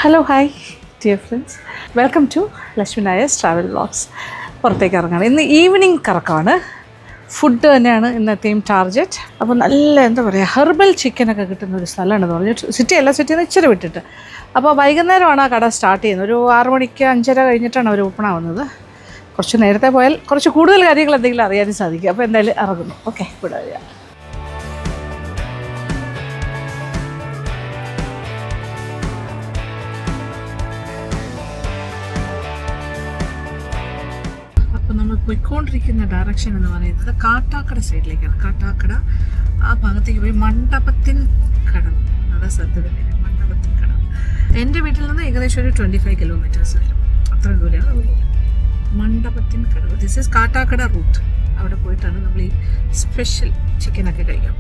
Hello hi dear friends, welcome to Lakshmi Nair's travel vlogs. പുറത്തേക്ക് ഇറങ്ങാണ്. ഇന്ന് ഈവനിങ് കറക്കമാണ്. ഫുഡ് തന്നെയാണ് ഇന്നത്തെയും ടാർഗറ്റ്. അപ്പോൾ നല്ല എന്താ പറയുക, ഹെർബൽ ചിക്കനൊക്കെ കിട്ടുന്ന ഒരു സ്ഥലമാണെന്ന് പറഞ്ഞു. സിറ്റിയിൽ നിന്ന് ഇച്ചിരി വിട്ടിട്ട്. അപ്പോൾ വൈകുന്നേരമാണ് ആ കട സ്റ്റാർട്ട് ചെയ്യുന്നത്. ഒരു 6 മണിക്ക് 5:30 കഴിഞ്ഞിട്ടാണ് അവർ ഓപ്പൺ ആവുന്നത്. കുറച്ച് നേരത്തെ പോയാൽ കുറച്ച് കൂടുതൽ കാര്യങ്ങൾ എന്തെങ്കിലും അറിയാനും സാധിക്കും. അപ്പോൾ എന്തായാലും ഇറങ്ങുന്നു. ഓക്കെ, ഇവിടെ വരിക. നമ്മൾ പോയിക്കൊണ്ടിരിക്കുന്ന ഡയറക്ഷൻ എന്ന് പറയുന്നത് കാട്ടാക്കട സൈഡിലേക്കാണ്. കാട്ടാക്കട ആ ഭാഗത്തേക്ക് പോയി മണ്ഡപത്തിൻ കടവ്, അതാ സ്ഥലത്ത് തന്നെ മണ്ഡപത്തിൻ കടവ്. എൻ്റെ വീട്ടിൽ നിന്ന് ഏകദേശം ഒരു 25 കിലോമീറ്റേഴ്സ് വരും. അത്ര ദൂരമാണ് Mandapathin Kadavu. This is Kattakada route. അവിടെ പോയിട്ടാണ് നമ്മൾ ഈ സ്പെഷ്യൽ ചിക്കനൊക്കെ കഴിക്കാം.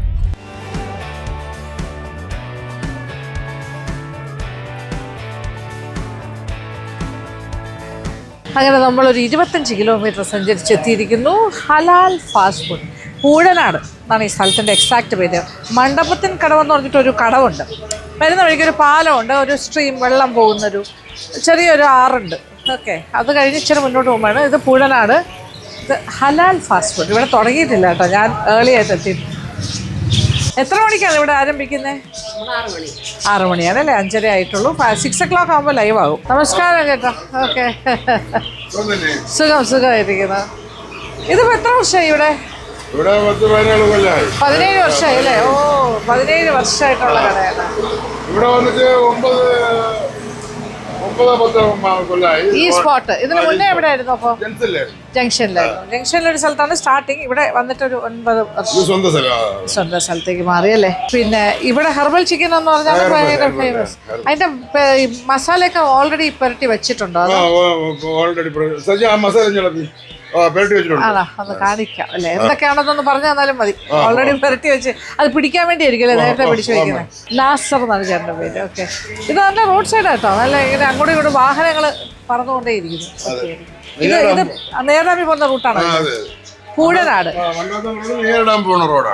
അങ്ങനെ നമ്മളൊരു 25 കിലോമീറ്റർ സഞ്ചരിച്ചെത്തിയിരിക്കുന്നു. ഹലാൽ ഫാസ്റ്റ് ഫുഡ്, പൂഴനാട് എന്നാണ് ഈ സ്ഥലത്തിൻ്റെ എക്സാക്റ്റ് പേര്. മണ്ഡപത്തിൻ കടവെന്ന് പറഞ്ഞിട്ടൊരു കടവുണ്ട്. വരുന്ന വഴിക്ക് ഒരു പാലമുണ്ട്, ഒരു സ്ട്രീം വെള്ളം പോകുന്നൊരു ചെറിയൊരു ആറുണ്ട്. ഓക്കെ, അത് കഴിഞ്ഞ് ഇച്ചിരി മുന്നോട്ട് പോകുമ്പോഴാണ് ഇത് പൂഴനാട്. ഇത് ഹലാൽ ഫാസ്റ്റ് ഫുഡ്. ഇവിടെ തുടങ്ങിയിട്ടില്ല കേട്ടോ, ഞാൻ ഏർലി ആയിട്ട് എത്തിയിട്ടുണ്ട്. എത്ര മണിക്കാണ് ഇവിടെ ആരംഭിക്കുന്നത്? 6 മണിയാണ് അല്ലേ? 5:30 ആയിട്ടുള്ളൂ. 6 o'clock ആകുമ്പോൾ ലൈവ് ആകും. നമസ്കാരം കേട്ടോ. ഓക്കെ, സുഖമായിരിക്കുന്നു. ഇതിപ്പോൾ എത്ര വർഷമായി ഇവിടെ? 17 വർഷമായി അല്ലേ? ഓ, 17 വർഷമായിട്ടുള്ള കടയാണ്. ഇവിടെ വന്നിട്ട് 9-10 ഈ സ്പോട്ട്. ഇതിന് മുന്നേ എവിടെ ആയിരുന്നു? അപ്പോൾ ജംഗ്ഷനിലായിരുന്നു. ജംഗ്ഷനിലൊരു സ്ഥലത്താണ് സ്റ്റാർട്ടിങ്. ഇവിടെ വന്നിട്ടൊരു 9 വർഷം സ്വന്തം സ്ഥലത്തേക്ക് മാറിയല്ലേ. പിന്നെ ഇവിടെ ഹെർബൽ ചിക്കൻ എന്ന് പറഞ്ഞാൽ ഭയങ്കര ഫേമസ്. അതിന്റെ മസാലയൊക്കെ ഓൾറെഡി പുരട്ടി വെച്ചിട്ടുണ്ടോ? ആണോ, ഒന്ന് കാണിക്കാം അല്ലേ? എന്തൊക്കെയാണെന്നൊന്ന് പറഞ്ഞു തന്നാലും മതി. ഓൾറെഡി പുരട്ടി വെച്ച് അത് പിടിക്കാൻ വേണ്ടി ആയിരിക്കും അല്ലേ നേരത്തെ പിടിച്ചു വയ്ക്കുന്നത്. നാസർ എന്നാണ് ചേട്ടൻ്റെ പേര്. ഓക്കെ, ഇത് നല്ല റോഡ് സൈഡ് കേട്ടോ. നല്ല ഇങ്ങനെ അങ്ങോട്ടും ഇങ്ങോട്ടും വാഹനങ്ങൾ പറന്നുകൊണ്ടേ ഇരിക്കുന്നു. ഇത് നേരാമി പോകുന്ന റൂട്ടാണ് പൂഴനാട്.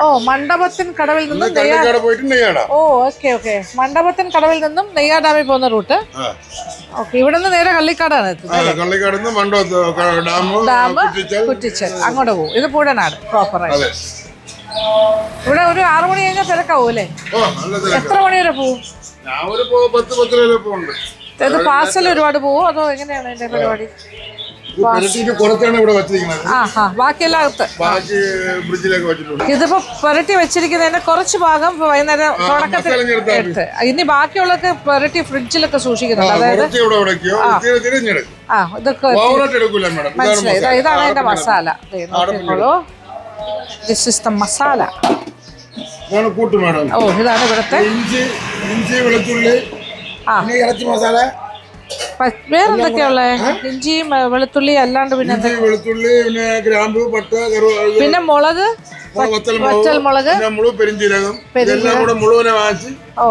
ഓ, മണ്ഡപത്തിൻ കടവിൽ നിന്നും ഓ ഓക്കെ ഓക്കെ മണ്ഡപത്തിൻ കടവിൽ നിന്നും നെയ്യാർ പോകുന്ന റൂട്ട്. ഓക്കെ, ഇവിടെ നിന്ന് നേരെ കള്ളിക്കാടാണ് ഡാം, കുറ്റിച്ചൽ അങ്ങോട്ട് പോകും. ഇത് പൂഴനാട് പ്രോപ്പറായിട്ട്. ഇവിടെ ഒരു 6 മണി കഴിഞ്ഞാൽ തിരക്കാവും അല്ലേ? എത്ര മണി വരെ പോവും? ഇത് പാർസൽ ഒരുപാട് പോവും അതോ എങ്ങനെയാണ് അതിന്റെ പരിപാടി? ഇതിപ്പോ പുരട്ടി വെച്ചിരിക്കുന്നതിന്റെ കുറച്ച് ഭാഗം വൈകുന്നേരം തുടക്കത്തിൽ എടുത്ത് ഇനി ബാക്കിയുള്ളതൊക്കെ പുരട്ടി ഫ്രിഡ്ജിലൊക്കെ സൂക്ഷിക്കുന്നുണ്ട്. അതായത് ഇതൊക്കെ മനസ്സിലായി. ഇതാണ് അതിന്റെ masala. This is the masala. ഓ, ഇതാണ് ഇവിടുത്തെ ഇറച്ചി മസാല. വേറെന്തൊക്കെയുള്ള? ഇഞ്ചി, വെളുത്തുള്ളി അല്ലാണ്ട് പിന്നെ വെളുത്തുള്ളി, പിന്നെ ഗ്രാമ്പു, പട്ട, പിന്നെ മുളക്, വറ്റൽമുളക്, പെരിഞ്ചീരകം, ഇതെല്ലാം കൂടെ മുഴുവനെ വാങ്ങിച്ച്. ഓ,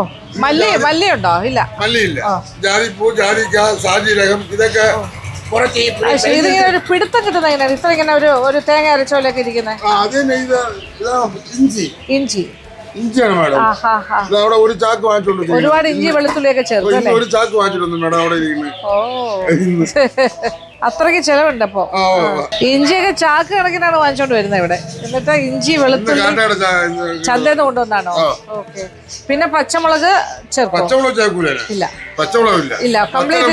മല്ലി ഉണ്ടോ? ഇല്ല, മല്ലിയില്ല. ജാതിപ്പൂ, ജാതിക്ക, സാജീരകം, ഇതൊക്കെ ഇതിങ്ങനെ ഒരു പിടുത്തം കിട്ടുന്ന എങ്ങനെയാണ്? ഇത്ര ഇങ്ങനെ ഒരു തേങ്ങ അരച്ച പോലെയൊക്കെ ഇരിക്കുന്നത്. ഇഞ്ചി ഇഞ്ചിയാണ് മാഡം. അവിടെ ഒരു ചാക്ക് വാങ്ങിച്ചോണ്ട് ഒരുപാട് ഇഞ്ചി വെളുത്തുള്ളിയൊക്കെ ചേർത്ത് ഒരു ചാക്ക് വാങ്ങിച്ചിട്ടുണ്ട് മാഡം അവിടെ ഇരിക്കുന്നത്. ഓ, അത്രയ്ക്ക് ചെലവുണ്ട്. അപ്പൊ ഇഞ്ചിയൊക്കെ ചാക്ക് കണക്കിനാണ് വാങ്ങിച്ചോണ്ട് വരുന്നത് ഇവിടെ. എന്നിട്ട് ഇഞ്ചി വെളുത്തുള്ളി ചന്തയിൽ നിന്ന് കൊണ്ടുവന്നാണോ? ഓക്കെ. പിന്നെ പച്ചമുളക് ചേർക്കും? പച്ചമുളക് ചേർക്കൂല. ഇല്ല, പച്ചമുളകില്ല. ഇല്ല, കംപ്ലീറ്റ്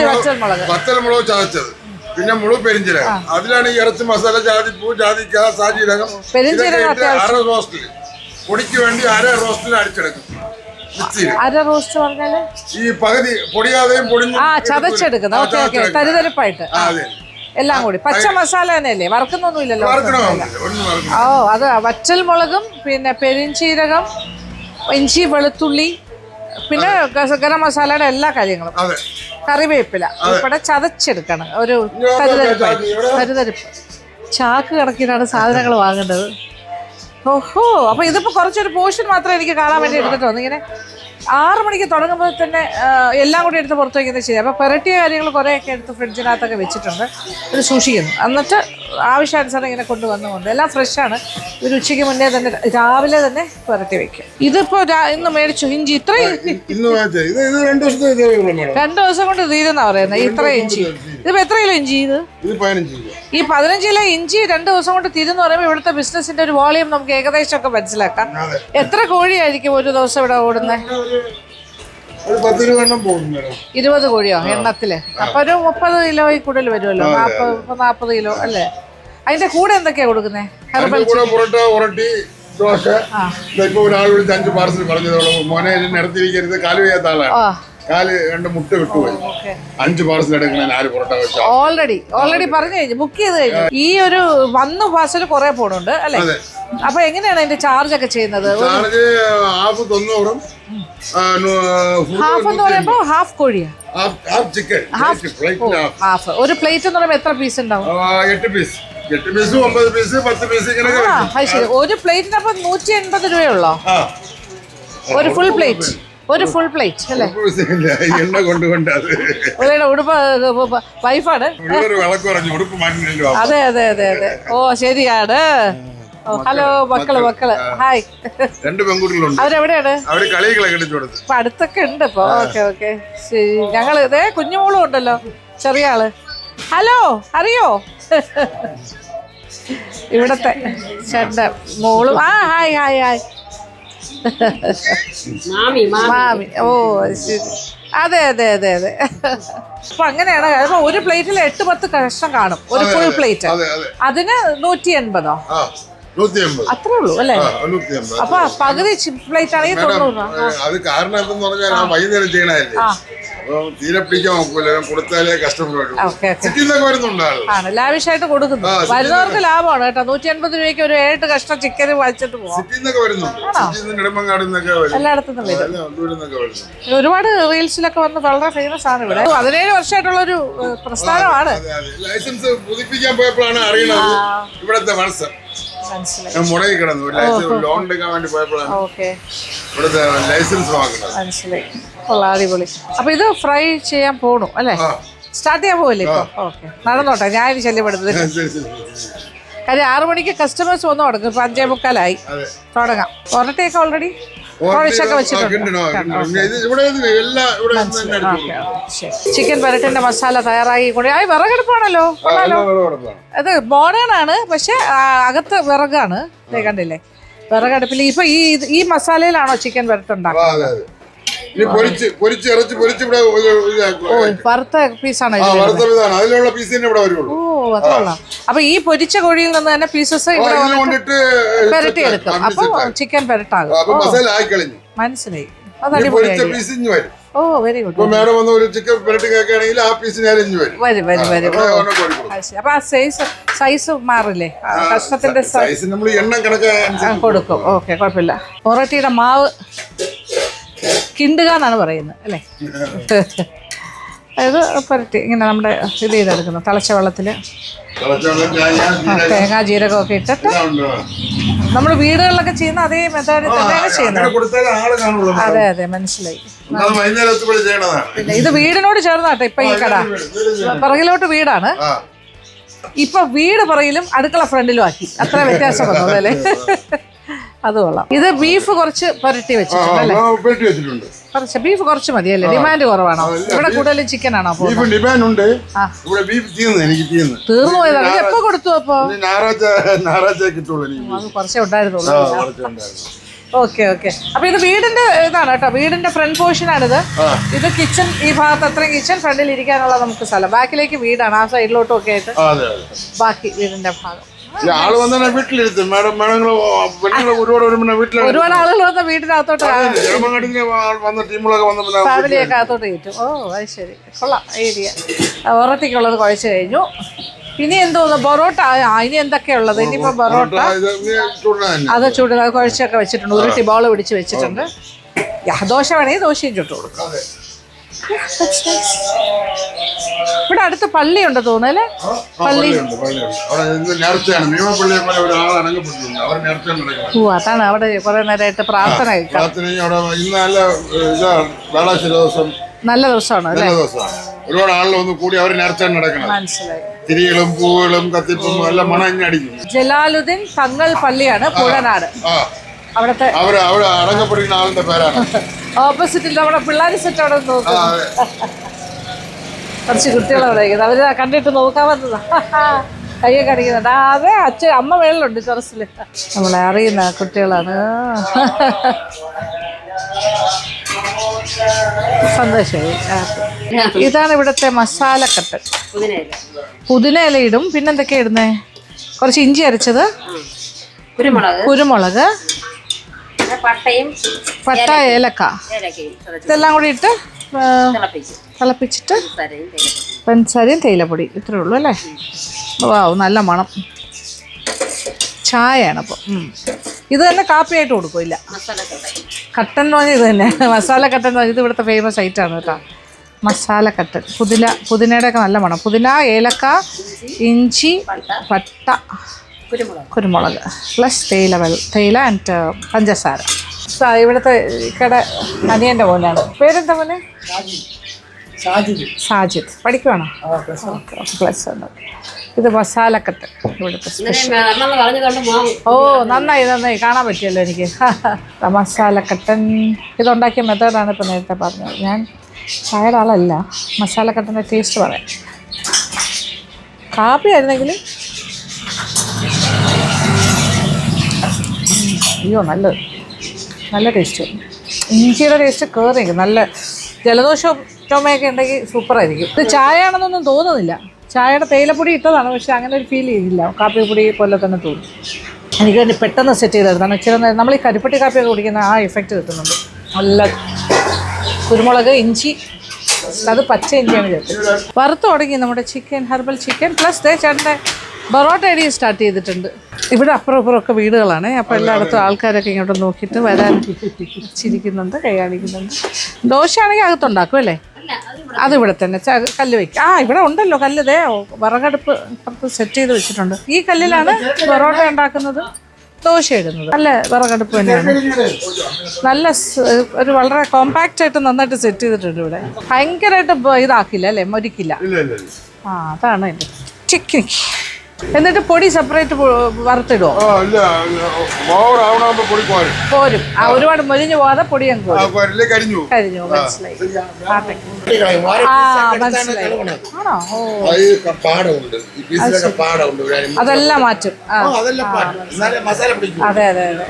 പച്ചമുളക് ചതച്ചത്, പിന്നെ മുളക് പെരിഞ്ചീരകം. അതിലാണ് ഈ ഇറച്ചി മസാല, ജാതിപ്പൂ, ജാതിക്ക, സാജീരകം, അര റോസ്റ്റില് പൊടിക്ക് വേണ്ടി അര റോസ്റ്റിൽ അടിച്ചെടുക്കും. അര റോസ്റ്റ് പറഞ്ഞാല് ഈ പകുതി പൊടിയാതെയും ചതച്ചെടുക്കുന്ന തരിതരിപ്പായിട്ട് എല്ലാം കൂടി. പച്ച മസാല തന്നെയല്ലേ, വറക്കുന്നൊന്നും ഇല്ലല്ലോ? ഓ, അത് വറ്റൽ മുളകും പിന്നെ പെരിഞ്ചീരകം, ഇഞ്ചി, വെളുത്തുള്ളി, പിന്നെ ഗരം മസാലയുടെ എല്ലാ കാര്യങ്ങളും, കറിവേപ്പില ഉൾപ്പെടെ ചതച്ചെടുക്കണം. ഒരു തരിതരിപ്പ്. ചാക്ക് കണക്കിനാണ് സാധനങ്ങൾ വാങ്ങേണ്ടത്. ഓഹോ, അപ്പൊ ഇതിപ്പോ കുറച്ചൊരു പോർഷൻ മാത്രമേ എനിക്ക് കാണാൻ വേണ്ടി എടുത്തിട്ട് വന്നു. ഇങ്ങനെ 6 മണിക്ക് തുടങ്ങുമ്പോൾ തന്നെ എല്ലാം കൂടി എടുത്ത് പുറത്ത് വയ്ക്കുന്നത് ശരി. അപ്പോൾ പുരട്ടിയ കാര്യങ്ങൾ കുറേയൊക്കെ എടുത്ത് ഫ്രിഡ്ജിനകത്തൊക്കെ വെച്ചിട്ടുണ്ട്. ഇത് സൂക്ഷിക്കുന്നു. എന്നിട്ട് ആവശ്യാനുസരണം ഇങ്ങനെ കൊണ്ടുവന്നുകൊണ്ട് എല്ലാം ഫ്രഷാണ്. ഒരു ഉച്ചയ്ക്ക് മുന്നേ തന്നെ രാവിലെ തന്നെ പുരട്ടി വെക്കും. ഇതിപ്പോൾ ഇന്ന് മേടിച്ചു ഇഞ്ചി ഇത്രയും 2 ദിവസം കൊണ്ട് തീരുന്നാ പറയുന്നത്. ഇത്രയും ഇഞ്ചി ഇതിപ്പോൾ എത്ര കിലോ ഇഞ്ചി ഇത്? ഈ 15 കിലോ ഇഞ്ചി 2 ദിവസം കൊണ്ട് തീരുന്ന് പറയുമ്പോൾ ഇവിടുത്തെ ബിസിനസിന്റെ ഒരു വോളിയം നമുക്ക് ഏകദേശം ഒക്കെ മനസ്സിലാക്കാം. എത്ര കോഴിയായിരിക്കും ഒരു ദിവസം ഇവിടെ ഓടുന്നത്? 20 കോഴിയോ എണ്ണത്തില്? അപ്പൊ ഒരു 30 കിലോയിൽ കൂടുതൽ വരുമല്ലോ. 40 കിലോ അല്ലേ? അതിന്റെ കൂടെ എന്തൊക്കെയാ കൊടുക്കുന്നത്? ദോശ. ഇപ്പൊ ഒരാൾ വിളിച്ച് 5 പാർസൽ പറഞ്ഞതോളം മോനെ നിരത്തിരിക്കരുത്, കാല് ചെയ്യാത്ത ആളാണ്. കാല് 2 മുട്ട വിട്ടുപോയി. 5 പാർസൽ എടുക്കണേ 4 പൊറോട്ട വെച്ചാൽ ഓൾറെഡി പറഞ്ഞു കഴിഞ്ഞു, ബുക്ക് ചെയ്ത് കഴിഞ്ഞു. ഈ ഒരു 1 പാർസൽ കുറെ പോണുണ്ട് അല്ലേ? അപ്പൊ എങ്ങനെയാണ് അതിന്റെ ചാർജ് ഒക്കെ ചെയ്യുന്നത്? Charge half 90. ഹാഫ് എന്ന് പറയുമ്പോ ഹാഫ് കോഴിയാ? Half chicken. ഹാഫ്. ഒരു പ്ലേറ്റ് എന്ന് പറയുമ്പോ എത്ര പീസ് ഉണ്ടാവും? 8 പീസ്. 8 പീസ്, 9 പീസ്, 10 പീസ് ഇങ്ങനെ. ഒരു പ്ലേറ്റിന് അപ്പൊ 180 രൂപയുള്ളോ? ഒരു ഫുൾ പ്ലേറ്റ് അല്ലേ? എണ്ണ കൊണ്ടുകൊണ്ട് അത് ഉടുപ്പ് വൈഫാണ്. അതെ. ഓ ശരിയാണ്. ഹലോ മക്കള് ഹായ്. 2 പെൺകുട്ടികളുണ്ട്. അവരെവിടെയാണ്? അവര് കളികളൊക്കെ കൊടുത്തു. ഇപ്പൊ അടുത്തൊക്കെ ഉണ്ട് ഇപ്പൊ. ഓക്കെ ശരി. ഞങ്ങള് ഇതേ കുഞ്ഞുമോളും ഉണ്ടല്ലോ, ചെറിയ ആള്. ഹലോ അറിയോ? ഇവിടത്തെ ചേട്ടന്റെ മോളും. ഹായ്. മാമി. ഓ ശരി. അതെ. അപ്പൊ അങ്ങനെയാണ്. അപ്പൊ ഒരു പ്ലേറ്റിൽ 8-10 കഷ്ണം കാണും. ഒരു ഫുൾ പ്ലേറ്റ്. അതിന് 180. അത്രേ ഉള്ളൂ അല്ലേ? അപ്പൊ പകുതി പ്ലേറ്റ് ആണെങ്കിൽ 90 രൂപ. അത് കാരണം എന്തെന്ന് പറഞ്ഞാൽ വൈകുന്നേരം ചെയ്യണല്ലേ, തീരെ പിടിക്കാൻ നോക്കൂല, കൊടുത്താലേ കസ്റ്റമർ ആണ്. ലാവിഷായിട്ട് കൊടുക്കുന്നു. വരുന്നവർക്ക് ലാഭമാണ് കേട്ടോ. 180 രൂപയ്ക്ക് ഒരു 7 കഷ്ണം ചിക്കൻ വാങ്ങിച്ചിട്ട് പോവാം. എല്ലായിടത്തും ഒരുപാട് റീൽസിലൊക്കെ വന്ന് വളരെ ഫേമസ് ആണ് ഇവിടെ. 17 വർഷമായിട്ടുള്ള ഒരു പ്രസ്ഥാനമാണ്. ലൈസൻസ് പുതുപ്പിക്കാൻ പോയപ്പോഴാണ് അറിയണത് ഇവിടത്തെ മനസ്സിലായി കിടന്നു. ലോൺ എടുക്കാൻ വേണ്ടി പോയപ്പോഴാണ് ഇവിടുത്തെ ലൈസൻസ് വാങ്ങുന്നത്. മനസ്സിലായി. അടിപൊളി. അപ്പൊ ഇത് ഫ്രൈ ചെയ്യാൻ പോണു അല്ലേ? സ്റ്റാർട്ട് ചെയ്യാൻ പോവല്ലേ ഇപ്പൊ? ഓക്കെ, നടന്നോട്ടെ. ഞാൻ ശല്യപ്പെടുത്തുന്നത് കാര്യം 6 മണിക്ക് കസ്റ്റമേഴ്സ് വന്നു തുടങ്ങും. ഇപ്പൊ 5:45 തുടങ്ങാം. പൊറോട്ടയൊക്കെ ഓൾറെഡി കുഴച്ചൊക്കെ വെച്ചിട്ടുണ്ട്. ചിക്കൻ പെരട്ടിന്റെ മസാല തയ്യാറായി കൊണ്ട് വിറകെടുപ്പാണല്ലോ. അത് മോഡേൺ ആണ്, പക്ഷെ അകത്ത് വിറകാണ്. കണ്ടില്ലേ? വിറകടുപ്പിൽ ഇപ്പൊ ഈ മസാലയിലാണോ ചിക്കൻ പെരട്ടുണ്ടാക്കുന്നത്? വറുത്ത പീസാണ്. അപ്പൊ ഈ പൊരിച്ച കോഴിയിൽ നിന്ന് തന്നെ പീസസ് പെരട്ടി എടുക്കും. അപ്പൊ ചിക്കൻ പെരട്ടാകും. മനസ്സിലായി. അത് അടിപൊളിയായി. ഓ വെരി ഗുഡ്. അപ്പൊ ആ സൈസ് മാറില്ലേ? കഷ്ണത്തിന്റെ സൈസ് കൊടുക്കും. ഓക്കെ, കുഴപ്പമില്ല. പൊറോട്ടയുടെ മാവ് കിണ്ടുക എന്നാണ് പറയുന്നത് അല്ലേ? അതായത് പുരട്ടി ഇങ്ങനെ നമ്മുടെ ഇത് ചെയ്തെടുക്കുന്നു. തിളച്ച വെള്ളത്തിൽ തേങ്ങ ജീരകമൊക്കെ ഇട്ടിട്ട് നമ്മൾ വീടുകളിലൊക്കെ ചെയ്യുന്ന അതേ മെത്തേഡിൽ തന്നെയാണ് ചെയ്യുന്നത്. അതെ മനസ്സിലായി. പിന്നെ ഇത് വീടിനോട് ചേർന്നാട്ടെ ഇപ്പൊ ഈ കട. പിറകിലോട്ട് വീടാണ്. ഇപ്പൊ വീട് പിറകിലും അടുക്കള ഫ്രണ്ടിലും ആക്കി. അത്ര വ്യത്യാസം വന്നത് അല്ലേ? അത് കൊള്ളാം. ഇത് ബീഫ് കുറച്ച് പുരട്ടി വെച്ചിട്ടുണ്ട് അല്ലേ? കുറച്ച് ബീഫ് കുറച്ച് മതിയല്ലേ? ഡിമാൻഡ് കുറവാണോ? ഇവിടെ കൂടുതലും ചിക്കൻ ആണോ? തീർന്നു പോയതാണ്. എപ്പോ കൊടുത്തു? അപ്പൊ കുറച്ചേ ഉണ്ടായിരുന്നുള്ളൂ. ഓക്കെ. അപ്പൊ ഇത് വീടിന്റെ ഇതാണ് കേട്ടോ. വീടിന്റെ ഫ്രണ്ട് പോർഷൻ ആണിത്. ഇത് കിച്ചൺ. ഈ ഭാഗത്ത് അത്രയും കിച്ചൺ, ഫ്രണ്ടിൽ ഇരിക്കാനുള്ള നമുക്ക് സ്ഥലം. ബാക്കിലേക്ക് വീടാണ്. ആ സൈഡിലോട്ടും ഒക്കെ ആയിട്ട് ബാക്കി വീടിന്റെ ഭാഗം. ഒരുപാട് ആളുകൾ വന്ന വീട്ടിനകത്തോട്ട് ഫാമിലിയൊക്കെ അകത്തോട്ട് കയറ്റും. ഓ അത് ശരി, കൊള്ളാം ഏരിയ. പൊറോട്ടയ്ക്കുള്ളത് കുഴച്ച് കഴിഞ്ഞു. ഇനി എന്തോന്നു? പൊറോട്ട. ഇനി എന്തൊക്കെയുള്ളത്? ഇനിയിപ്പോ പൊറോട്ട അത് ചൂട് കുഴച്ചൊക്കെ വെച്ചിട്ടുണ്ട്. ഉരുട്ടി ബോള് പിടിച്ച് വെച്ചിട്ടുണ്ട്. ദോശ വേണമെങ്കിൽ ദോശയും ചുട്ടു കൊടുക്കും. ഇവിടെ അടുത്ത് പള്ളിയുണ്ട് തോന്നുന്നല്ലേ? പള്ളി. ഓ അതാണ് അവിടെ കുറെ നേരമായിട്ട് പ്രാർത്ഥന. നല്ല ദിവസമാണ് അല്ലേ? ഒരുപാട് ആളുകൾ ഒന്ന് കൂടി അവർ നേർച്ച നടക്കണം. മനസ്സിലായി. തിരികളും പൂവുകളും കത്തിപ്പും എല്ലാം മണം അടിക്കും. ജലാലുദ്ദീൻ തങ്ങൾ പള്ളിയാണ് പുഴനാട്. അവിടുത്തെ അവിടെ അടങ്ങപ്പെടുന്ന ആളിന്റെ പേരാണ്. ഓപ്പോസിറ്റിൽ നമ്മുടെ പിള്ളേർ സെറ്റ് അവിടെ നോക്കും. കുറച്ച് കുട്ടികളവിടെ അവര് കണ്ടിട്ട് നോക്കാൻ വന്നതാ. കയ്യൊക്കെ അടിക്കുന്നുണ്ട്. അതെ അമ്മ മേളിലുണ്ട് ടെറസില്. നമ്മളെ അറിയുന്ന കുട്ടികളാണ്. സന്തോഷമായി. ഇതാണ് ഇവിടുത്തെ മസാലക്കട്ടൻ. പുതിന ഇല ഇടും. പിന്നെന്തൊക്കെയാ ഇടുന്നേ? കുറച്ച് ഇഞ്ചി അരച്ചത്, കുരുമുളക്, പട്ട, ഏലക്ക ഇതെല്ലാം കൂടി ഇട്ട് തിളപ്പിച്ചിട്ട് പഞ്ചസാരയും തേയിലപ്പൊടി ഇത്രേ ഉള്ളൂ അല്ലേ? വാവ്, നല്ല മണം. ചായയാണ് അപ്പോൾ. ഇത് തന്നെ കാപ്പിയായിട്ട് കൊടുക്കില്ല. കട്ടൻ എന്ന് പറഞ്ഞാൽ ഇത് തന്നെ മസാല കട്ടൻ എന്ന് പറഞ്ഞാൽ ഇത് ഇവിടുത്തെ ഫേമസ് ഐറ്റമാണ് കേട്ടോ. മസാല കട്ടൻ. പുതിനയുടെ ഒക്കെ നല്ല മണം. പുതിന, ഏലക്ക, ഇഞ്ചി, പട്ട, കുരുമുളക് പ്ലസ് തേയില ആൻഡ് പഞ്ചസാര. ഇവിടുത്തെ കട അനിയൻ്റെ മോനാണ്. പേരെന്താ മോനെ? സാജിദ്. പഠിക്കുവാണോ? പ്ലസ് ഉണ്ട്. ഇത് മസാലക്കട്ട് ഇവിടുത്തെ സ്പെഷ്യൽ. ഓ നന്നായി കാണാൻ പറ്റിയല്ലോ എനിക്ക്. മസാലക്കട്ടൻ ഇതുണ്ടാക്കിയ മെത്തേഡാണ് ഇപ്പോൾ നേരത്തെ പറഞ്ഞത്. ഞാൻ ചായയുടെ ആളല്ല. മസാലക്കട്ടൻ്റെ ടേസ്റ്റ് പറയാം. കാപ്പി ആയിരുന്നെങ്കിൽ അയ്യോ നല്ല ടേസ്റ്റ്. ഇഞ്ചിയുടെ ടേസ്റ്റ് കയറിയിരിക്കും. നല്ല ജലദോഷവും ചുമയൊക്കെ ഉണ്ടെങ്കിൽ സൂപ്പറായിരിക്കും. ഇത് ചായ ആണെന്നൊന്നും തോന്നുന്നില്ല. ചായയുടെ തേയിലപ്പൊടി ഇട്ടതാണ്, പക്ഷെ അങ്ങനെ ഒരു ഫീൽ ചെയ്തില്ല. കാപ്പിപ്പൊടി പോലെ തന്നെ തോന്നും. എനിക്ക് തന്നെ പെട്ടെന്ന് സെറ്റ് ചെയ്തെടുത്താണ്. ഇച്ചിരി നമ്മൾ ഈ കരിപ്പട്ടി കാപ്പിയൊക്കെ കുടിക്കുന്ന ആ എഫക്റ്റ് കിട്ടുന്നുണ്ട്. നല്ല കുരുമുളക്, ഇഞ്ചി, അത് പച്ച ഇഞ്ചിയാണ് ചേർത്തത്. വറുത്ത് തുടങ്ങി നമ്മുടെ ചിക്കൻ, ഹെർബൽ ചിക്കൻ പ്ലസ് ചേട്ടൻ്റെ ബൊറോട്ട അടി സ്റ്റാർട്ട് ചെയ്തിട്ടുണ്ട്. ഇവിടെ അപ്പുറം ഇപ്പുറമൊക്കെ വീടുകളാണ്. അപ്പോൾ എല്ലായിടത്തും ആൾക്കാരൊക്കെ ഇങ്ങോട്ട് നോക്കിയിട്ട് വരാൻ ചിരിക്കുന്നുണ്ട്, കൈ കാണിക്കുന്നുണ്ട്. ദോശയാണെങ്കിൽ അകത്തുണ്ടാക്കും അല്ലേ? അതിവിടെ തന്നെ കല്ല് വയ്ക്കും. ഇവിടെ ഉണ്ടല്ലോ കല്ല്. ദേ വിറകടുപ്പ് പുറത്ത് സെറ്റ് ചെയ്ത് വെച്ചിട്ടുണ്ട്. ഈ കല്ലിലാണ് പൊറോട്ട ഉണ്ടാക്കുന്നത്, ദോശ ഇടുന്നത്. നല്ല വിറകടുപ്പ് തന്നെയാണ്. നല്ല ഒരു വളരെ കോമ്പാക്റ്റ് ആയിട്ട് നന്നായിട്ട് സെറ്റ് ചെയ്തിട്ടുണ്ട് ഇവിടെ. ഭയങ്കരമായിട്ട് ഇതാക്കില്ല അല്ലേ, മൊരിക്കില്ല. അതാണ് എൻ്റെ ടെക്നിക്ക്. എന്നിട്ട് പൊടി സെപ്പറേറ്റ് വറുത്തിടുമോ? പോരും. ഒരുപാട് മൊരിഞ്ഞു പോകാതെ പൊടി അങ്ങ് കരിഞ്ഞു. മനസ്സിലായി. ആണോ? അതെല്ലാം മാറ്റും. അതെ അതെ അതെ.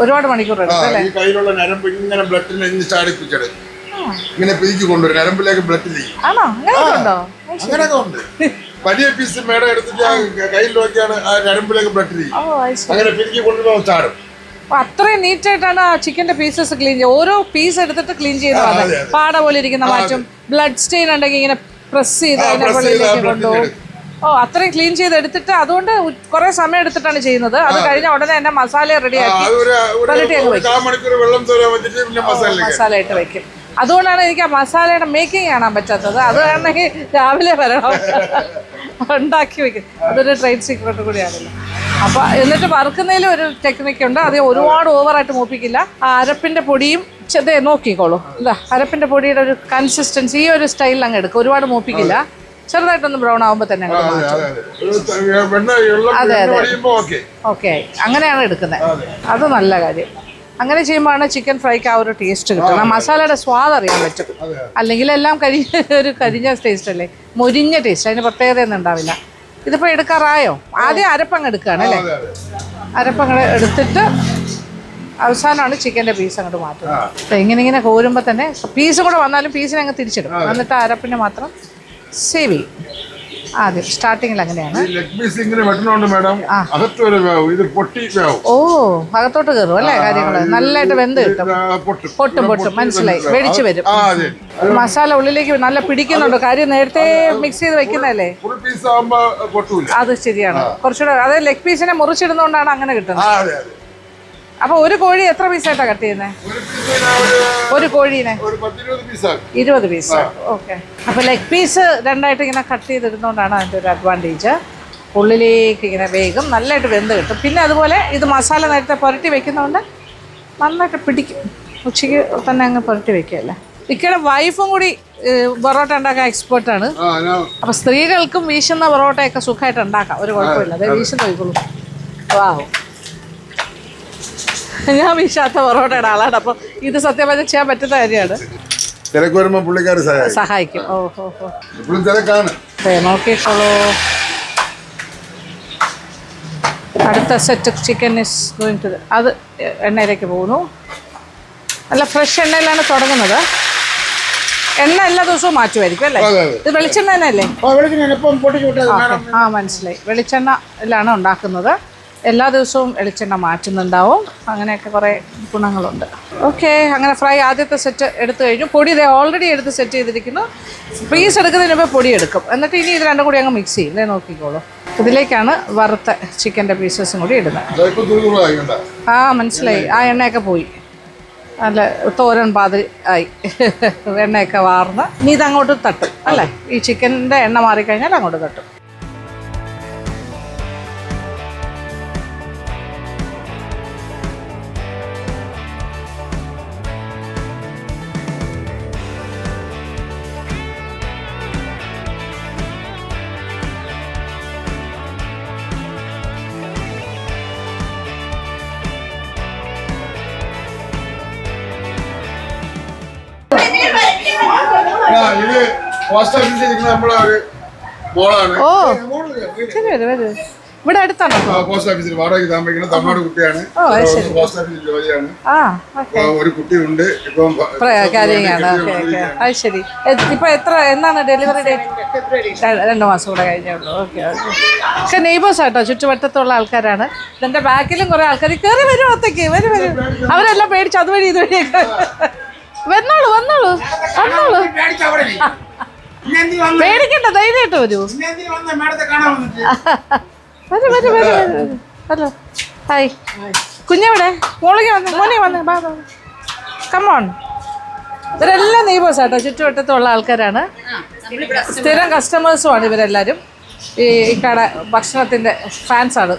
ഒരുപാട് മണിക്കൂർ എടുക്കും അല്ലേ? ഇങ്ങനെ പിരിച്ചു കൊണ്ടുവരും. നരമ്പിലേക്ക് ബ്ലഡ് ലീക്കും. അങ്ങനെയൊക്കെ ഉണ്ട്. വലിയ പീസ് മേടം എടുത്തിട്ട് കയ്യിൽ നോക്കിയാണ് ആ നരമ്പിലേക്ക് ബ്ലഡ് ലീക്കും. അങ്ങനെ പിരിച്ചു കൊണ്ടുവരുമ്പോൾ ചാടും. അത്രയും നീറ്റായിട്ടാണ് ആ ചിക്കൻ്റെ പീസസ് ക്ലീൻ ചെയ്യുക. ഓരോ പീസ് എടുത്തിട്ട് ക്ലീൻ ചെയ്യുന്നത്. പാട പോലെ ഇരിക്കുന്ന മാറ്റും. ബ്ലഡ് സ്റ്റെയിൻ ഉണ്ടെങ്കിൽ ഇങ്ങനെ പ്രസ് ചെയ്ത് അതിനെ വെളിയിലേക്ക് കൊണ്ടുപോകും. അത്രയും ക്ലീൻ ചെയ്ത് എടുത്തിട്ട് അതുകൊണ്ട് കുറെ സമയം എടുത്തിട്ടാണ് ചെയ്യുന്നത്. അത് കഴിഞ്ഞ ഉടനെ തന്നെ മസാല റെഡിയാക്കി മസാല ഇട്ട് വെക്കും. അതുകൊണ്ടാണ് എനിക്ക് ആ മസാലയുടെ മേക്കിംഗ് കാണാൻ പറ്റാത്തത്. അത് വേണമെങ്കിൽ രാവിലെ വരണം ഉണ്ടാക്കി വെക്കും. അതൊരു ട്രേഡ് സീക്രട്ട് കൂടിയാണല്ലോ. അപ്പോൾ എന്നിട്ട് വറുക്കുന്നതിൽ ഒരു ടെക്നിക്കുണ്ട്. അത് ഒരുപാട് ഓവറായിട്ട് മൂപ്പിക്കില്ല. ആ അരപ്പിൻ്റെ പൊടിയും നോക്കിക്കോളൂ. ഇല്ല, അരപ്പിൻ്റെ പൊടിയുടെ ഒരു കൺസിസ്റ്റൻസി ഈ ഒരു സ്റ്റൈലിൽ അങ്ങ് എടുക്കും. ഒരുപാട് മൂപ്പിക്കില്ല. ചെറുതായിട്ടൊന്ന് ബ്രൗൺ ആകുമ്പോൾ തന്നെ അങ്ങോട്ട് മാറ്റും. അതെ അതെ, ഓക്കെ. അങ്ങനെയാണ് എടുക്കുന്നത്. അത് നല്ല കാര്യം. അങ്ങനെ ചെയ്യുമ്പോഴാണ് ചിക്കൻ ഫ്രൈക്ക് ആ ഒരു ടേസ്റ്റ് കിട്ടുന്നത്. ആ മസാലയുടെ സ്വാദ് അറിയാൻ പറ്റും. അല്ലെങ്കിൽ എല്ലാം കരിഞ്ഞ ടേസ്റ്റ് അല്ലേ, മൊരിഞ്ഞ ടേസ്റ്റ്. അതിന് പ്രത്യേകതയൊന്നും ഉണ്ടാവില്ല. ഇതിപ്പോൾ എടുക്കാറായോ? ആദ്യം അരപ്പങ്ങ് എടുക്കുകയാണ് അല്ലേ? അരപ്പങ്ങ് എടുത്തിട്ട് അവസാനമാണ് ചിക്കൻ്റെ പീസ് അങ്ങോട്ട് മാറ്റുന്നത്. അപ്പോൾ ഇങ്ങനെ കോരുമ്പോൾ തന്നെ പീസ് കൂടെ വന്നാലും പീസിനെ അങ്ങ് തിരിച്ചിടും. എന്നിട്ട് അരപ്പിനെ മാത്രം സേവ് ചെയ്യും. ആദ്യം സ്റ്റാർട്ടിങ്ങിൽ അങ്ങനെയാണ്. ഓ, അകത്തോട്ട് കയറും അല്ലേ കാര്യങ്ങൾ. നല്ലതായിട്ട് വെന്ത് കിട്ടും. പൊട്ടും മനസ്സിലായി. വെടിച്ചു വരും. മസാല ഉള്ളിലേക്ക് നല്ല പിടിക്കുന്നുണ്ട്. കാര്യം നേരത്തെ മിക്സ് ചെയ്ത് വെക്കുന്നതല്ലേ. അത് ശരിയാണ്. കുറച്ചുകൂടെ അത് ലെഗ് പീസിനെ മുറിച്ചിടുന്നതുകൊണ്ടാണ് അങ്ങനെ കിട്ടുന്നത്. അപ്പൊ ഒരു കോഴി എത്ര പീസായിട്ടാണ് കട്ട് ചെയ്യുന്നത്? ഒരു കോഴീനെ 20 പീസ്. ഓക്കെ. അപ്പൊ ലെഗ് പീസ് രണ്ടായിട്ട് ഇങ്ങനെ കട്ട് ചെയ്തിടുന്നതുകൊണ്ടാണ് അതിൻ്റെ ഒരു അഡ്വാൻറ്റേജ്. ഉള്ളിലേക്ക് ഇങ്ങനെ വേഗം നല്ലതായിട്ട് വെന്ത് കിട്ടും. പിന്നെ അതുപോലെ ഇത് മസാല നേരത്തെ പുരട്ടി വെക്കുന്നതുകൊണ്ട് നന്നായിട്ട് പിടിക്കും. ഉച്ചയ്ക്ക് തന്നെ അങ്ങ് പുരട്ടി വെക്കുകയല്ലേ. ഇക്കയുടെ വൈഫും കൂടി പൊറോട്ട ഉണ്ടാക്കാൻ എക്സ്പേർട്ടാണ്. അപ്പം സ്ത്രീകൾക്കും വീശുന്ന പൊറോട്ടയൊക്കെ സുഖമായിട്ട് ഉണ്ടാക്കാം, ഒരു കുഴപ്പമില്ല. അതെ, വീശുന്ന നോക്കിക്കോളൂ. വാവ്, ഞാൻ വീശാത്ത പൊറോട്ടയുടെ ആളാണ്. അപ്പം ഇത് സത്യം പറഞ്ഞാൽ ചെയ്യാൻ പറ്റുന്ന കാര്യമാണ്. തിരക്ക് വരുമ്പോൾ പുള്ളിക്കാർ സഹായിക്കും. ഓഹോ, തിരക്കാണ്. നോക്കിക്കോളൂ. അടുത്ത set chicken is going to അത് എണ്ണയിലേക്ക് പോകുന്നു. നല്ല ഫ്രഷ് എണ്ണയിലാണ് തുടങ്ങുന്നത്. എണ്ണ എല്ലാ ദിവസവും മാറ്റുമായിരിക്കും അല്ലേ? ഇത് വെളിച്ചെണ്ണ തന്നെ അല്ലേ? മനസ്സിലായി. വെളിച്ചെണ്ണയിലാണ് ഉണ്ടാക്കുന്നത്. എല്ലാ ദിവസവും വെളിച്ചെണ്ണ മാറ്റുന്നുണ്ടാവും. അങ്ങനെയൊക്കെ കുറേ ഗുണങ്ങളുണ്ട്. ഓക്കെ, അങ്ങനെ ഫ്രൈ ആദ്യത്തെ സെറ്റ് എടുത്തു കഴിഞ്ഞു. പൊടി ഇതേ ഓൾറെഡി എടുത്ത് സെറ്റ് ചെയ്തിരിക്കുന്നു. പീസ് എടുക്കുന്നതിന് മുമ്പ് പൊടി എടുക്കും. എന്നിട്ട് ഇനി ഇത് രണ്ടും കൂടി അങ്ങ് മിക്സ് ചെയ്യും. ഇതേ നോക്കിക്കോളൂ. ഇതിലേക്കാണ് വറുത്ത ചിക്കൻ്റെ പീസസും കൂടി ഇടുന്നത്. മനസ്സിലായി. ആ എണ്ണയൊക്കെ പോയി, നല്ല തോരൻ പാതിരി ആയി. എണ്ണയൊക്കെ വാർന്ന് ഇനി ഇതങ്ങോട്ട് തട്ടും അല്ലേ? ഈ ചിക്കൻ്റെ എണ്ണ മാറിക്കഴിഞ്ഞാൽ അങ്ങോട്ട് തട്ടും. ഇത് പോസ്റ്റ് ഓഫീസിൽ ഇരിക്കുന്ന നമ്മളെ ഒരു മോളാണ്. ഇവിടെ അടുത്താണോ? പോസ്റ്റ് ഓഫീസിൽ വാടകയ്ക്ക് താമസിക്കുന്ന തമിഴ്നാട് കുട്ടിയാണ്. പോസ്റ്റ് ഓഫീസിൽ ജോലിയാണ്. ഒരു കുട്ടിയുണ്ട്. ഇപ്പം ശരി. ഇപ്പൊ എന്നാണ് ഡെലിവറി ഡേറ്റ്? 2 മാസം കൂടെ കഴിഞ്ഞുള്ളൂ. ഓക്കെ. പക്ഷെ നെയ്ബേഴ്സ് ആട്ടോ, ചുറ്റുവട്ടത്തുള്ള ആൾക്കാരാണ്. ഇതിന്റെ ബാക്കിലും കുറെ ആൾക്കാർ കയറി വരും. ഒത്തേക്ക് വരും. അവരെല്ലാം പേടിച്ച് അതുവഴി ഇതുവഴിയൊക്കെ വന്നോളൂ. പേടിക്കണ്ട, ധൈര്യമായിട്ട് വരൂ. Hello, hi. കുഞ്ഞെവിടെ? മോനെ വന്നേ. കമോൺ. ഇവരെല്ലാം നെയ്ബേഴ്സ് ആട്ടോ, ചുറ്റുവട്ടത്തുള്ള ആൾക്കാരാണ്. സ്ഥിരം കസ്റ്റമേഴ്സുമാണ് ഇവരെല്ലാവരും. ഈ കട ഭക്ഷണത്തിൻ്റെ ഫാൻസാണ്.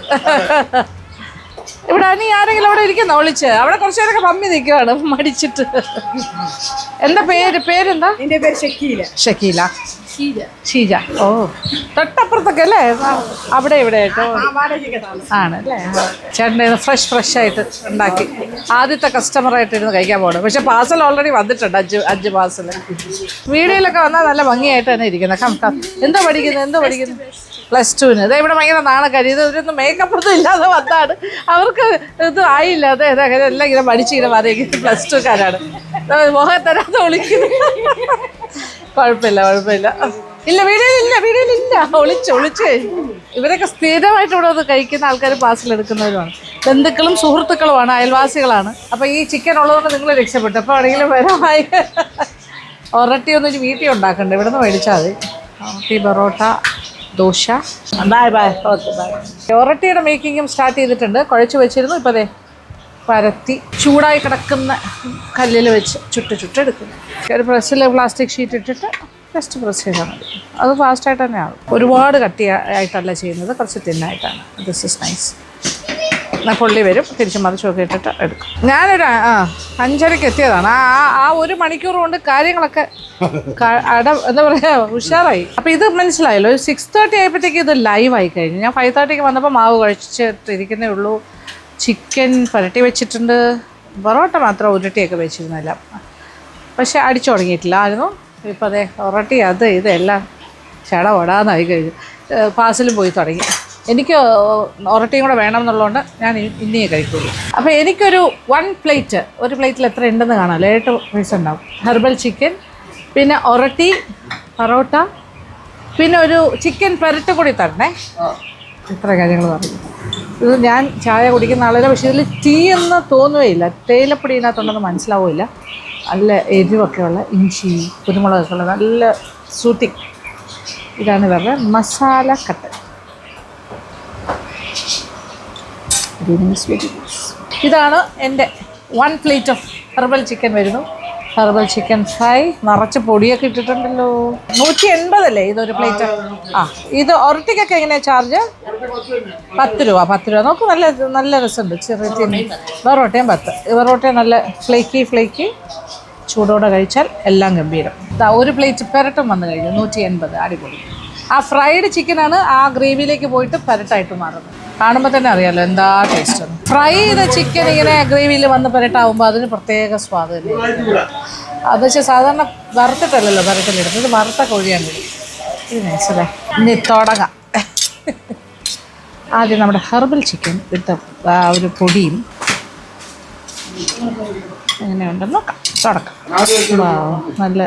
ഇവിടെ ഇനി ആരെങ്കിലും അവിടെ ഇരിക്കുന്നോ? വിളിച്ച് അവിടെ കുറച്ചു പേരൊക്കെ പമ്മി നിൽക്കുവാണ് മടിച്ചിട്ട്. എന്താ പേരെന്താ? എൻ്റെ പേര് ഷക്കീല. ഷീജ. ഓ, തൊട്ടപ്പുറത്തൊക്കെ അല്ലേ? അവിടെ ഇവിടെ ആയിട്ടോ ആണല്ലേ? ചേട്ടൻ്റെ ഫ്രഷ് ആയിട്ട് ഉണ്ടാക്കി ആദ്യത്തെ കസ്റ്റമറായിട്ട് ഇരുന്ന് കഴിക്കാൻ പോകണം. പക്ഷെ പാർസൽ ഓൾറെഡി വന്നിട്ടുണ്ട്. 5 പാർസൽ. വീഡിയോയിലൊക്കെ വന്നാൽ നല്ല ഭംഗിയായിട്ട് തന്നെ ഇരിക്കുന്നത്. എന്തോ പഠിക്കുന്നു? +2. ഇത് ഇവിടെ ഭയങ്കര നാണക്കാരി. ഇതൊന്നും മേക്കപ്പ് ഒന്നും ഇല്ലാതെ വന്നാണ്. അവർക്ക് ഇത് ആയില്ല. എല്ലാം ഇങ്ങനെ പഠിച്ചിങ്ങനെ പറയുന്നത് +2കാരാണ്. മുഖത്തരാതെ വിളിക്കുന്നത്. കുഴപ്പമില്ല. ഇല്ല, വീഡിയോയിലില്ല. ഒളിച്ചു കഴിഞ്ഞു. ഇവരൊക്കെ സ്ഥിരമായിട്ട് ഇവിടെ വന്ന് കഴിക്കുന്ന ആൾക്കാർ പാർസൽ എടുക്കുന്നവരുമാണ്. ബന്ധുക്കളും സുഹൃത്തുക്കളുമാണ്, അയൽവാസികളാണ്. അപ്പോൾ ഈ ചിക്കൻ ഉള്ളതുകൊണ്ട് നിങ്ങൾ രക്ഷപ്പെട്ടു. അപ്പോൾ ആണെങ്കിലും വരമായി ഒറട്ടി ഒന്നും വീട്ടിൽ ഉണ്ടാക്കണ്ട, ഇവിടെ നിന്ന് മേടിച്ചാൽ മതി. പൊറോട്ട, ദോശ. ബൈ. ഒറട്ടിയുടെ മേക്കിങ്ങും സ്റ്റാർട്ട് ചെയ്തിട്ടുണ്ട്. കുഴച്ച് വെച്ചിരുന്നു. ഇപ്പോൾ അതെ പരത്തി ചൂടായി കിടക്കുന്ന കല്ലിൽ വെച്ച് ചുട്ടെടുക്കുന്നു. ഒരു പ്രസ്സിൽ പ്ലാസ്റ്റിക് ഷീറ്റ് ഇട്ടിട്ട് ജസ്റ്റ് പ്രസ് ചെയ്താൽ മതി. അത് ഫാസ്റ്റായിട്ട് തന്നെയാണ്. ഒരുപാട് കട്ടിയായിട്ടല്ല ചെയ്യുന്നത്, കുറച്ച് തിന്നായിട്ടാണ്. This is nice. എന്നാൽ പൊള്ളി വരും. തിരിച്ച് മറിച്ചൊക്കെ ഇട്ടിട്ട് എടുക്കും. ഞാനൊരു 5:30 എത്തിയതാണ്. ആ 1 മണിക്കൂർ കൊണ്ട് കാര്യങ്ങളൊക്കെ എന്താ പറയുക ഉഷാറായി. അപ്പോൾ ഇത് മനസ്സിലായല്ലോ. 6:30 ആയപ്പോഴത്തേക്ക് ഇത് ലൈവായി കഴിഞ്ഞു. ഞാൻ 5:30 വന്നപ്പോൾ മാവ് കുഴച്ചിട്ടിരിക്കുന്നേ ഉള്ളൂ. ചിക്കൻ പുരട്ടി വെച്ചിട്ടുണ്ട്. പൊറോട്ട മാത്രം ഉരുട്ടിയൊക്കെ വെച്ചിരുന്നില്ല. പക്ഷെ അടിച്ചു തുടങ്ങിയിട്ടില്ലായിരുന്നു. ഇപ്പോൾ അതെ ഒറട്ടി ഇതെല്ലാം ഓടാന്നായി കഴിഞ്ഞു. പാഴ്സലും പോയി തുടങ്ങി. എനിക്ക് ഒറട്ടിയും കൂടെ വേണം എന്നുള്ളതുകൊണ്ട് ഞാൻ ഇനിയേ കഴിക്കുള്ളൂ. അപ്പോൾ എനിക്കൊരു 1 പ്ലേറ്റ്, ഒരു പ്ലേറ്റിൽ എത്ര ഉണ്ടെന്ന് കാണാമല്ലോ. 8 പീസ് ഉണ്ടാവും. ഹെർബൽ ചിക്കൻ, പിന്നെ ഒറട്ടി, പൊറോട്ട, പിന്നെ ഒരു ചിക്കൻ പെരട്ട് കൂടി തരണേ. ഇത്ര കാര്യങ്ങൾ പറഞ്ഞു. ഇത് ഞാൻ ചായ കുടിക്കുന്ന ആളല്ല. പക്ഷേ ഇതിൽ ടീയൊന്നും തോന്നുകയില്ല. തേയിലപ്പൊടി ഇതിനകത്തുണ്ടെന്ന് മനസ്സിലാവില്ല. നല്ല എരിവൊക്കെയുള്ള ഇഞ്ചി, കുരുമുളകൊക്കെ ഉള്ള നല്ല സൂത്തിങ്. ഇതാണ് ഇവരുടെ മസാല കട്ട്. ഇതാണ് എൻ്റെ 1 പ്ലേറ്റ് ഓഫ് ഹെർബൽ ചിക്കൻ വരുന്നു. ഹെർബൽ ചിക്കൻ ഫ്രൈ നിറച്ച് പൊടിയൊക്കെ ഇട്ടിട്ടുണ്ടല്ലോ. 180 അല്ലേ ഇതൊരു പ്ലേറ്റ്? ആ, ഇത് ഒരട്ടിക്കൊക്കെ എങ്ങനെയാണ് ചാർജ്? 10 രൂപ. 10 രൂപ. നമുക്ക് നല്ല നല്ല രസമുണ്ട്. ചെറിയ വെറോട്ടയും 10. വെറോട്ടയും നല്ല ഫ്ലേക്കി ചൂടോടെ കഴിച്ചാൽ എല്ലാം ഗംഭീരം. ഒരു പ്ലേറ്റ് പെരട്ടും വന്നു കഴിഞ്ഞു 180. അടിപൊളി. ആ ഫ്രൈഡ് ചിക്കനാണ് ആ ഗ്രേവിയിലേക്ക് പോയിട്ട് പെരട്ടായിട്ട് മാറുന്നത്. കാണുമ്പോൾ തന്നെ അറിയാമല്ലോ എന്താ ടേസ്റ്റ്. ഫ്രൈ ചെയ്ത ചിക്കൻ ഇങ്ങനെ ഗ്രേവിയിൽ വന്ന് പെരട്ടാവുമ്പോൾ അതിന് പ്രത്യേക സ്വാദ് തന്നെ. അത് വെച്ചാൽ സാധാരണ വറുത്തിട്ടല്ലല്ലോ പെരട്ടിലിടുന്നത്, ഇത് വറുത്ത കോഴിയാണ്. ഇത് നൈസല്ലേ. ഇനി തുടങ്ങാം. ആദ്യം നമ്മുടെ ഹെർബൽ ചിക്കൻ ഇട്ട ആ ഒരു പൊടിയും എങ്ങനെയുണ്ടെന്ന് നോക്കാം. തുടക്കം. നല്ല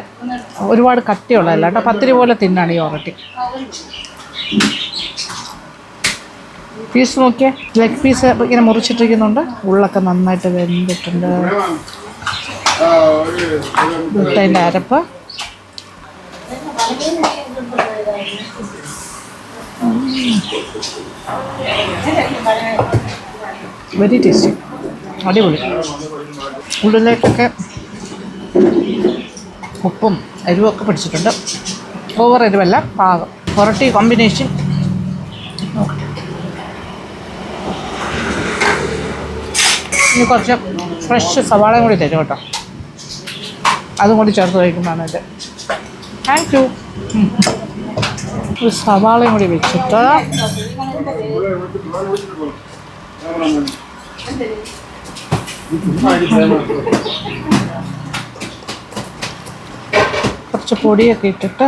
ഒരുപാട് കട്ടിയുള്ളതല്ല കേട്ടോ, പത്തിരി പോലെ തിന്നാണ് ഈ ഒറട്ടി. പീസ് നോക്കിയേ, ലെഗ് പീസ് ഇങ്ങനെ മുറിച്ചിട്ടിരിക്കുന്നുണ്ട്. ഉള്ളൊക്കെ നന്നായിട്ട് വെന്തിട്ടുണ്ട്. അതിൻ്റെ അരപ്പ് വെരി ടേസ്റ്റി, അടിപൊളി. ഉള്ളിലേക്കൊക്കെ ഉപ്പും എരിവൊക്കെ പിടിച്ചിട്ടുണ്ട്. ഓവർ എരിവല്ല, പാകം. പൊറോട്ടി കോമ്പിനേഷൻ. ഇനി കുറച്ച് ഫ്രഷ് സവാളയും കൂടി തരും കേട്ടോ, അതും കൂടി ചേർത്ത് കഴിക്കുന്നതാണ് ഇത്. Thank you. ഒരു സവാളയും കൂടി വെച്ചിട്ട് കുറച്ച് പൊടിയൊക്കെ ഇട്ടിട്ട്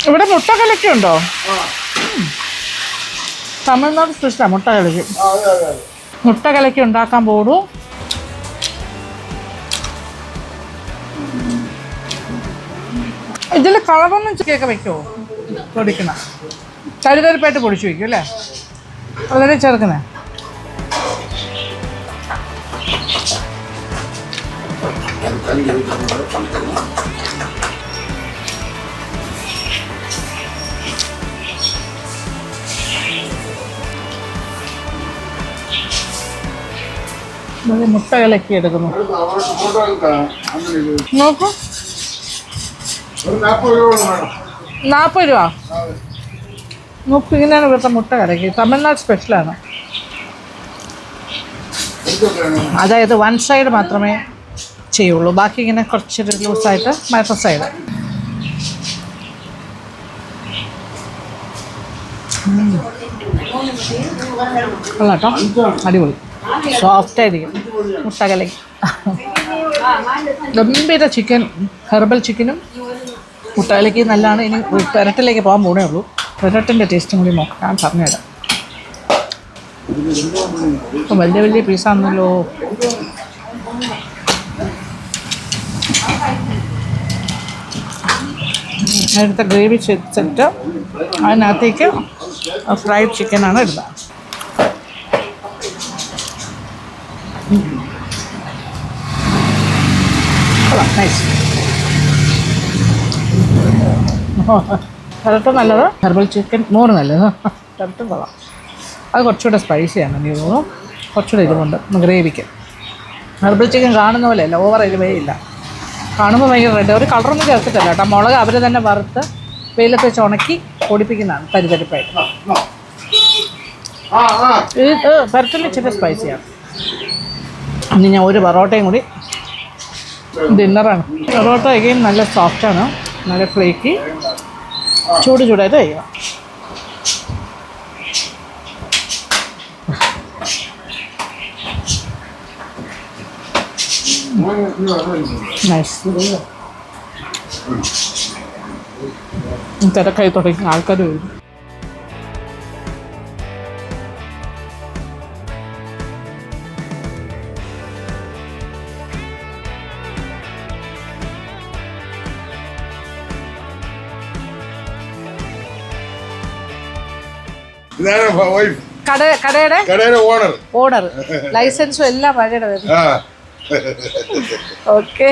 ഇവിടെ മുട്ട കലക്കി ഉണ്ടോ? തമിഴ്നാട് സ്പെഷ്യലാണ് മുട്ട കലക്കി. മുട്ട കലക്കി ഉണ്ടാക്കാൻ പോടൂ. ഇതിൽ കളറൊന്നും ചിക്കയൊക്കെ വെക്കുമോ? പൊടിക്കണ കരുതരിപ്പായിട്ട് പൊടിച്ചു വയ്ക്കും അല്ലേ? വളരെ ചേർക്കണേ. മുട്ട കലക്കി എടുക്കുന്നു. നോക്കൂ, 40 രൂപ. നോക്കൂ, ഇങ്ങനെയാണ് ഇവിടുത്തെ മുട്ട കലക്കി. തമിഴ്നാട് സ്പെഷ്യലാണ്. അതായത് വൺ സൈഡ് മാത്രമേ ചെയ്യുള്ളൂ, ബാക്കി ഇങ്ങനെ കുറച്ചൊരു ലൂസായിട്ട് മറ്റേ സൈഡ്. കൊള്ളാട്ടോ, അടിപൊളി. സോഫ്റ്റായിരിക്കും മുട്ട കലക്കി. ഗംഭീര ചിക്കൻ, ഹെർബൽ ചിക്കനും മുട്ട കലക്കി നല്ലതാണ്. ഇനി പെരട്ടിലേക്ക് പോകാൻ പോകണേ ഉള്ളൂ. പെരട്ടിൻ്റെ ടേസ്റ്റും കൂടി നോക്കാം, ഞാൻ പറഞ്ഞുതരാം. ഇപ്പം വലിയ വലിയ പീസാണല്ലോ. അടുത്ത ഗ്രേവി സെറ്റ് അതിനകത്തേക്ക് ഫ്രൈഡ് ചിക്കനാണ് ഇടുന്നത്. നൈസ്. പെരട്ടും നല്ലത്, ഹെർബൽ ചിക്കൻ മോർ നല്ലത്. പെരട്ടും കൊള്ളാം. അത് കുറച്ചുകൂടെ സ്പൈസിയാണ് എനിക്ക് തോന്നുന്നു, കുറച്ചുകൂടെ ഇതുകൊണ്ട് ഗ്രേവിക്ക്. ഹെർബൽ ചിക്കൻ കാണുന്ന പോലെ അല്ല, ഓവർ എരിവേ ഇല്ല. കാണുമ്പോൾ ഭയങ്കര റെഡ്. ഒരു കളറൊന്നും ചേർത്തിട്ടല്ല കേട്ടോ, മുളക് അവർ തന്നെ വറുത്ത് വെയിലത്ത് വെച്ച് ഉണക്കി പൊടിപ്പിക്കുന്നതാണ് തരിതരിപ്പായിട്ട്. ഇത് പെരട്ടിൽ ഇച്ചിരി സ്പൈസിയാണ്. ഇനി ഞാൻ ഒരു പൊറോട്ടയും കൂടി. ഡിന്നറാണ്. പൊറോട്ട അഗെയിൻ നല്ല സോഫ്റ്റാണ്, നല്ല ഫ്ലേക്കി, ചൂടായിട്ട് കഴിക്കണം. നൈസ്. തിരക്കായി തുടങ്ങി, ആൾക്കാർ വരും. കടയുടെ ഓണർ, ലൈസൻസും എല്ലാം വഴിയുടെ വരും. Okay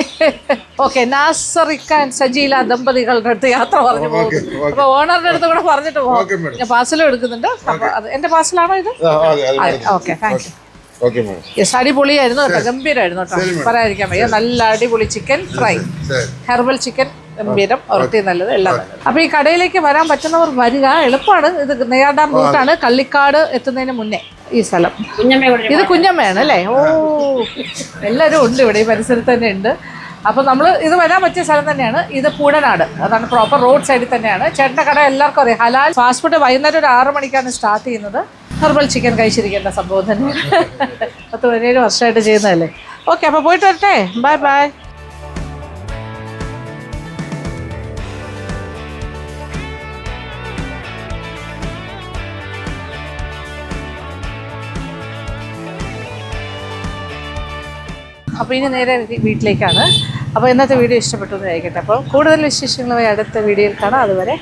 okay. നാസറിക്ക ആൻഡ് സജീല ദമ്പതികളുടെ അടുത്ത് യാത്ര പറഞ്ഞു പോകുന്നു. അപ്പൊ ഓണറിന്റെ അടുത്ത് കൂടെ പറഞ്ഞിട്ട് പോകാം. ഞാൻ പാർസലും എടുക്കുന്നുണ്ട്. അപ്പൊ അത് എന്റെ പാർസലാണോ ഇത്? Okay, thank you. യെസ്, അടിപൊളിയായിരുന്നു കേട്ടോ, ഗംഭീരമായിരുന്നു കേട്ടോ, പറയാതിരിക്കാൻ വയ്യ. നല്ല അടിപൊളി ചിക്കൻ ഫ്രൈ, ഹെർബൽ ചിക്കൻ ഗംഭീരം, ഉറട്ടി നല്ലത്, എല്ലാം നല്ലത്. അപ്പൊ ഈ കടയിലേക്ക് വരാൻ പറ്റുന്നവർ വരിക, എളുപ്പമാണ്. ഇത് നെയ്യാർ ഡാം റൂട്ടാണ്, കള്ളിക്കാട് എത്തുന്നതിന് മുന്നേ ഈ സ്ഥലം. ഇത് കുഞ്ഞമ്മയാണ് അല്ലേ? ഓ, എല്ലാവരും ഉണ്ട് ഇവിടെ, ഈ പരിസരത്ത് തന്നെ ഉണ്ട്. അപ്പോൾ നമ്മൾ ഇത് വരാൻ പറ്റിയ സ്ഥലം തന്നെയാണ്. ഇത് പൂടനാട്, അതാണ് പ്രോപ്പർ റോഡ് സൈഡിൽ തന്നെയാണ്. ചേട്ടൻ്റെ കട എല്ലാവർക്കും അറിയാം. ഹലാൽ ഫാസ്റ്റ് ഫുഡ് വൈകുന്നേരം ഒരു 6 മണിക്കാണ് സ്റ്റാർട്ട് ചെയ്യുന്നത്. ഹെർബൽ ചിക്കൻ കഴിച്ചിരിക്കേണ്ട സംഭവം തന്നെയാണ്. 17 വർഷമായിട്ട് ചെയ്യുന്നതല്ലേ. ഓക്കെ, അപ്പോൾ പോയിട്ട് വരട്ടെ. Bye bye. അപ്പോൾ ഇനി നേരെ വീട്ടിലേക്കാണ്. അപ്പോൾ ഇന്നത്തെ വീഡിയോ ഇഷ്ടപ്പെട്ടു എന്ന് ആയിക്കട്ടെ. അപ്പോൾ കൂടുതൽ വിശേഷങ്ങളുമായി അടുത്ത വീഡിയോയിൽ കാണാം. അതുവരെ